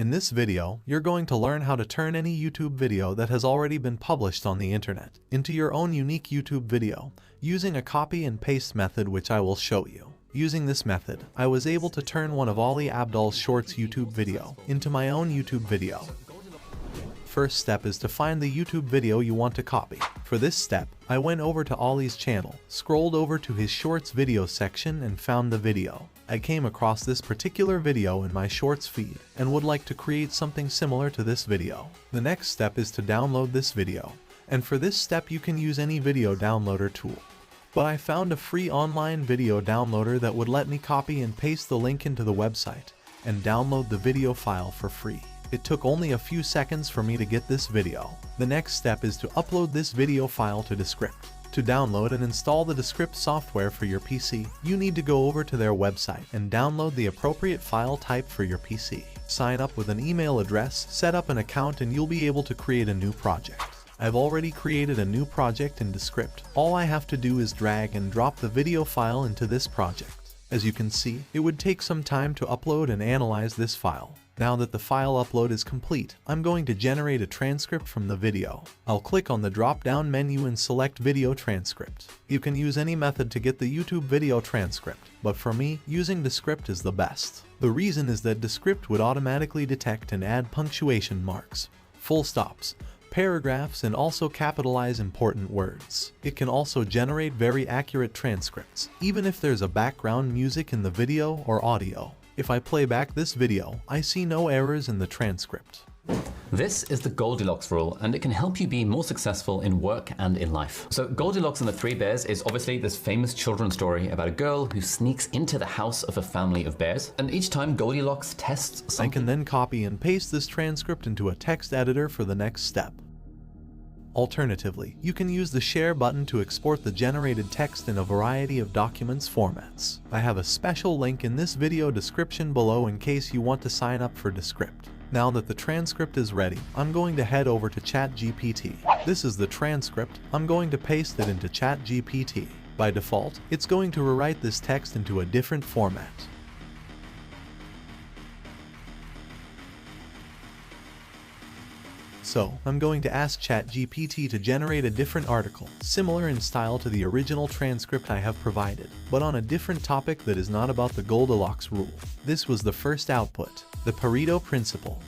In this video, you're going to learn how to turn any YouTube video that has already been published on the internet into your own unique YouTube video using a copy and paste method, which I will show you. Using this method, I was able to turn one of Ali Abdaal's Shorts YouTube video into my own YouTube video. First step is to find the YouTube video you want to copy. For this step, I went over to Ali's channel, scrolled over to his Shorts video section and found the video. I came across this particular video in my Shorts feed and would like to create something similar to this video. The next step is to download this video, and for this step you can use any video downloader tool. But I found a free online video downloader that would let me copy and paste the link into the website and download the video file for free. It took only a few seconds for me to get this video. The next step is to upload this video file to Descript. To download and install the Descript software for your PC, you need to go over to their website and download the appropriate file type for your PC. Sign up with an email address, set up an account, and you'll be able to create a new project. I've already created a new project in Descript. All I have to do is drag and drop the video file into this project. As you can see, it would take some time to upload and analyze this file. Now that the file upload is complete, I'm going to generate a transcript from the video. I'll click on the drop-down menu and select Video Transcript. You can use any method to get the YouTube video transcript, but for me, using Descript is the best. The reason is that Descript would automatically detect and add punctuation marks, full stops, paragraphs, and also capitalize important words. It can also generate very accurate transcripts, even if there's a background music in the video or audio. If I play back this video, I see no errors in the transcript. This is the Goldilocks rule, and it can help you be more successful in work and in life. So Goldilocks and the Three Bears is obviously this famous children's story about a girl who sneaks into the house of a family of bears, and each time Goldilocks tests something. I can then copy and paste this transcript into a text editor for the next step. Alternatively, you can use the share button to export the generated text in a variety of documents formats. I have a special link in this video description below in case you want to sign up for Descript. Now that the transcript is ready, I'm going to head over to ChatGPT. This is the transcript. I'm going to paste it into ChatGPT. By default, it's going to rewrite this text into a different format. So, I'm going to ask ChatGPT to generate a different article, similar in style to the original transcript I have provided, but on a different topic that is not about the Goldilocks rule. This was the first output, the Pareto principle.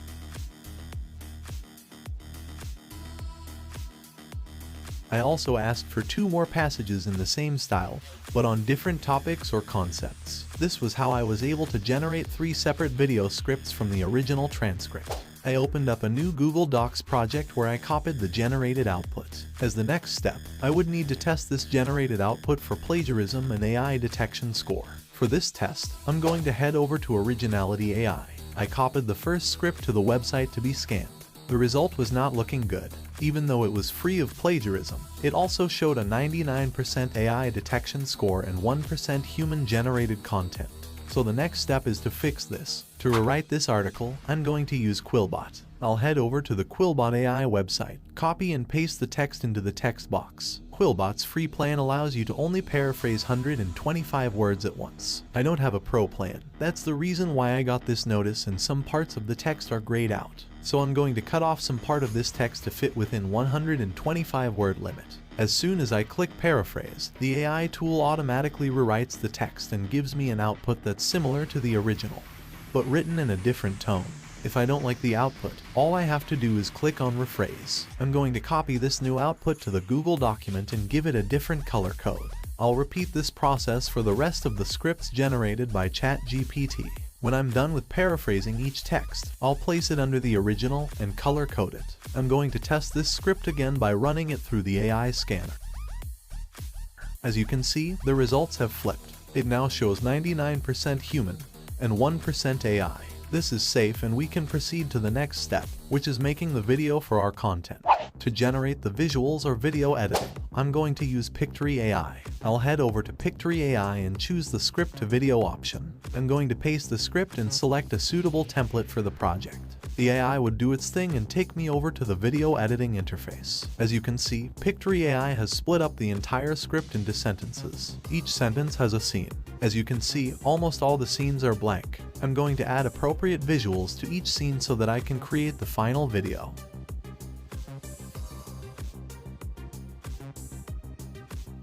I also asked for 2 more passages in the same style, but on different topics or concepts. This was how I was able to generate 3 separate video scripts from the original transcript. I opened up a new Google Docs project where I copied the generated output. As the next step, I would need to test this generated output for plagiarism and AI detection score. For this test, I'm going to head over to Originality AI. I copied the first script to the website to be scanned. The result was not looking good. Even though it was free of plagiarism, it also showed a 99% AI detection score and 1% human-generated content. So the next step is to fix this. To rewrite this article, I'm going to use Quillbot. I'll head over to the Quillbot AI website, copy and paste the text into the text box. Quillbot's free plan allows you to only paraphrase 125 words at once. I don't have a pro plan. That's the reason why I got this notice, and some parts of the text are grayed out. So I'm going to cut off some part of this text to fit within 125 word limit. As soon as I click paraphrase, the AI tool automatically rewrites the text and gives me an output that's similar to the original, but written in a different tone. If I don't like the output, all I have to do is click on rephrase. I'm going to copy this new output to the Google document and give it a different color code. I'll repeat this process for the rest of the scripts generated by ChatGPT. When I'm done with paraphrasing each text, I'll place it under the original and color code it. I'm going to test this script again by running it through the AI scanner. As you can see, the results have flipped. It now shows 99% human and 1% AI. This is safe, and we can proceed to the next step, which is making the video for our content. To generate the visuals or video editing, I'm going to use Pictory AI. I'll head over to Pictory AI and choose the script to video option. I'm going to paste the script and select a suitable template for the project. the AI would do its thing and take me over to the video editing interface. As you can see, Pictory AI has split up the entire script into sentences. Each sentence has a scene. As you can see, almost all the scenes are blank. I'm going to add appropriate visuals to each scene so that I can create the final video.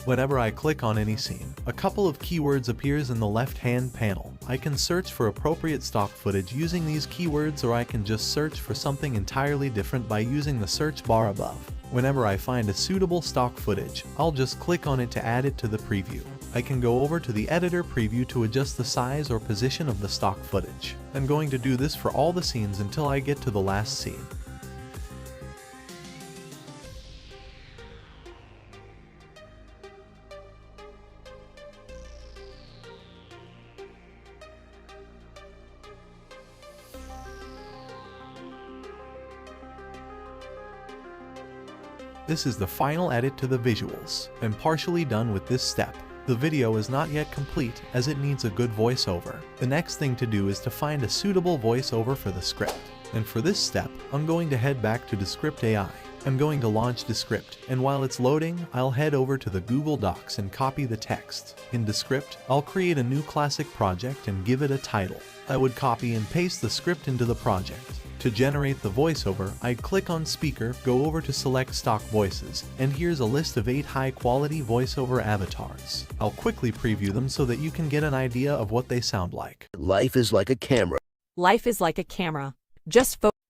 Whenever I click on any scene, a couple of keywords appears in the left-hand panel. I can search for appropriate stock footage using these keywords, or I can just search for something entirely different by using the search bar above. Whenever I find a suitable stock footage, I'll just click on it to add it to the preview. I can go over to the editor preview to adjust the size or position of the stock footage. I'm going to do this for all the scenes until I get to the last scene. This is the final edit to the visuals. I'm partially done with this step. The video is not yet complete as it needs a good voiceover. The next thing to do is to find a suitable voiceover for the script. And for this step, I'm going to head back to Descript AI. I'm going to launch Descript, and while it's loading, I'll head over to the Google Docs and copy the text. In Descript, I'll create a new classic project and give it a title. I would copy and paste the script into the project. To generate the voiceover, I'd click on Speaker, go over to Select Stock Voices, and here's a list of 8 high-quality voiceover avatars. I'll quickly preview them so that you can get an idea of what they sound like. Life is like a camera. Life is like a camera.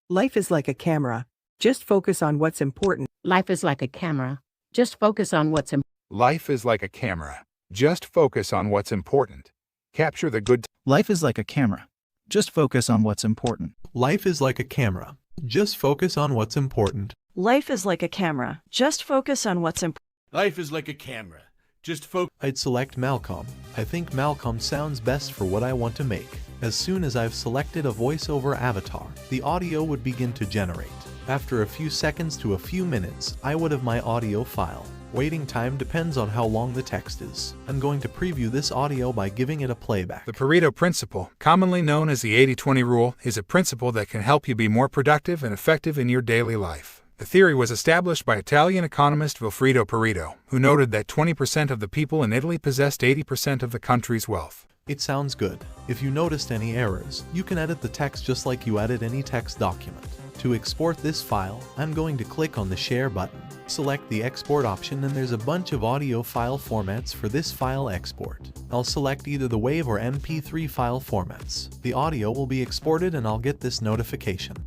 Life is like a camera. Just focus on what's important. Life is like a camera. Just focus on what's important. Life is like a camera. Just focus on what's important. Capture the good. Life is like a camera. Just focus on what's important. Life is like a camera. Just focus on what's important. Life is like a camera. Just focus on what's important. Life is like a camera. Just focus. I'd select Malcolm. I think Malcolm sounds best for what I want to make. As soon as I've selected a voiceover avatar, the audio would begin to generate. After a few seconds to a few minutes, I would have my audio file. Waiting time depends on how long the text is. I'm going to preview this audio by giving it a playback. The Pareto principle, commonly known as the 80-20 rule, is a principle that can help you be more productive and effective in your daily life. The theory was established by Italian economist Vilfredo Pareto, who noted that 20% of the people in Italy possessed 80% of the country's wealth. It sounds good. If you noticed any errors, you can edit the text just like you edit any text document. To export this file, I'm going to click on the Share button. Select the Export option, and there's a bunch of audio file formats for this file export. I'll select either the WAV or MP3 file formats. The audio will be exported and I'll get this notification.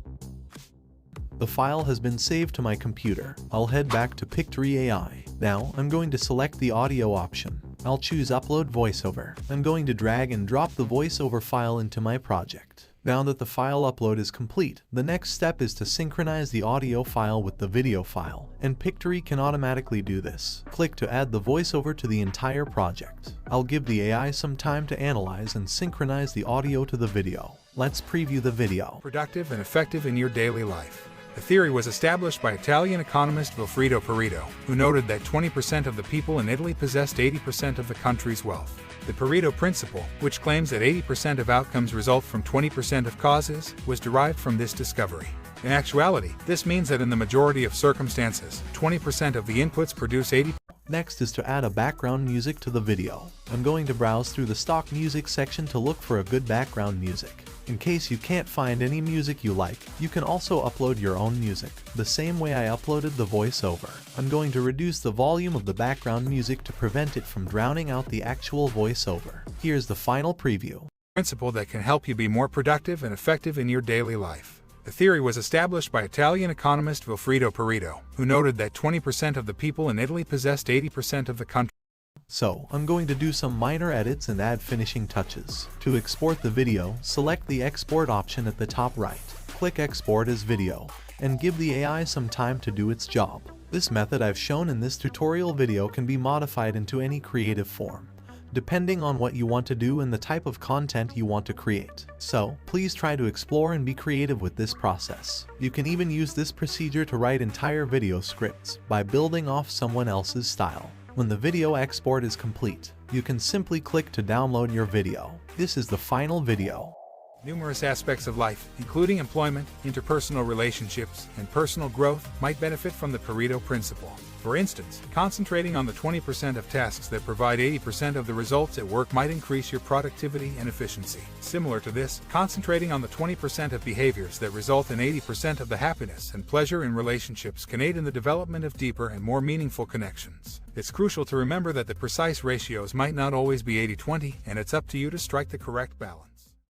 The file has been saved to my computer. I'll head back to Pictory AI. Now, I'm going to select the audio option. I'll choose Upload Voiceover. I'm going to drag and drop the voiceover file into my project. Now that the file upload is complete, the next step is to synchronize the audio file with the video file, and Pictory can automatically do this. Click to add the voiceover to the entire project. I'll give the AI some time to analyze and synchronize the audio to the video. Let's preview the video. Productive and effective in your daily life. The theory was established by Italian economist Vilfredo Pareto, who noted that 20% of the people in Italy possessed 80% of the country's wealth. The Pareto principle, which claims that 80% of outcomes result from 20% of causes, was derived from this discovery. In actuality, this means that in the majority of circumstances, 20% of the inputs produce 80%. Next is to add a background music to the video. I'm going to browse through the stock music section to look for a good background music. In case you can't find any music you like, you can also upload your own music, the same way I uploaded the voiceover. I'm going to reduce the volume of the background music to prevent it from drowning out the actual voiceover. Here's the final preview. Principle that can help you be more productive and effective in your daily life. The theory was established by Italian economist Vilfredo Pareto, who noted that 20% of the people in Italy possessed 80% of the country. So, I'm going to do some minor edits and add finishing touches. To export the video, select the Export option at the top right. Click Export as Video, and give the AI some time to do its job. This method I've shown in this tutorial video can be modified into any creative form, depending on what you want to do and the type of content you want to create. So, please try to explore and be creative with this process. You can even use this procedure to write entire video scripts by building off someone else's style. When the video export is complete, you can simply click to download your video. This is the final video. Numerous aspects of life, including employment, interpersonal relationships, and personal growth, might benefit from the Pareto principle. For instance, concentrating on the 20% of tasks that provide 80% of the results at work might increase your productivity and efficiency. Similar to this, concentrating on the 20% of behaviors that result in 80% of the happiness and pleasure in relationships can aid in the development of deeper and more meaningful connections. It's crucial to remember that the precise ratios might not always be 80-20, and it's up to you to strike the correct balance.